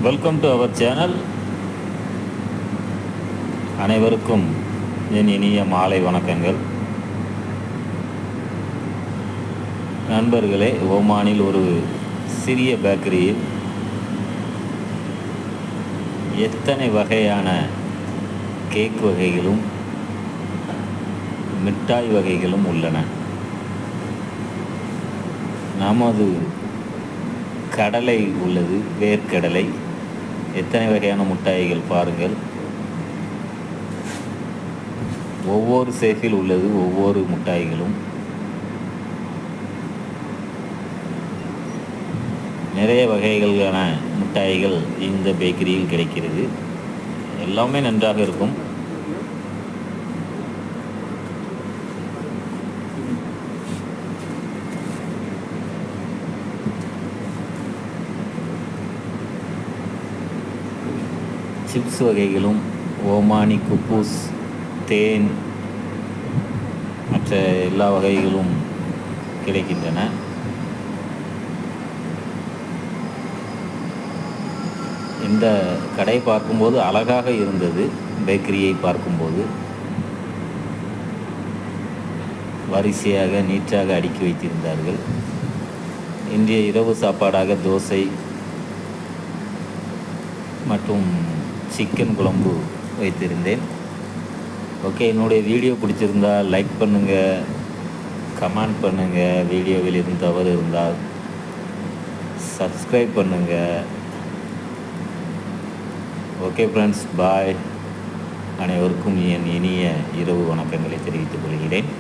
Welcome to our channel. அனைவருக்கும் என் இனிய மாலை வணக்கங்கள். நண்பர்களே, ஓமானில் ஒரு சிறிய பேக்கரியில் எத்தனை வகையான கேக் வகைகளும் மிட்டாய் வகைகளும் உள்ளன. நமது கடலை உள்ளது, வேர்க்கடலை. எத்தனை வகையான மிட்டாய்கள் பாருங்கள். ஒவ்வொரு சேஃபில் உள்ளது ஒவ்வொரு மிட்டாய்களும். நிறைய வகைகளான மிட்டாய்கள் இந்த பேக்கரியில் கிடைக்கிறது. எல்லாமே நன்றாக இருக்கும். சிப்ஸ் வகைகளும், ஓமானி குப்பூஸ், தேன், மற்ற எல்லா வகைகளும் கிடைக்கின்றன. இந்த கடை பார்க்கும்போது அழகாக இருந்தது. பேக்கரியை பார்க்கும்போது வரிசையாக நீட்டாக அடுக்கி வைத்திருந்தார்கள். இன்றைய இரவு சாப்பாடாக தோசை மற்றும் சிக்கன் குழம்பு வைத்திருந்தேன். ஓகே, என்னுடைய வீடியோ பிடிச்சிருந்தால் லைக் பண்ணுங்கள், கமெண்ட் பண்ணுங்கள். வீடியோவில் எதுவும் தவறு இருந்தால் சப்ஸ்கிரைப் பண்ணுங்கள். ஓகே ஃப்ரெண்ட்ஸ், பாய். அனைவருக்கும் என் இனிய இரவு வணக்கங்களை தெரிவித்துக் கொள்கிறேன்.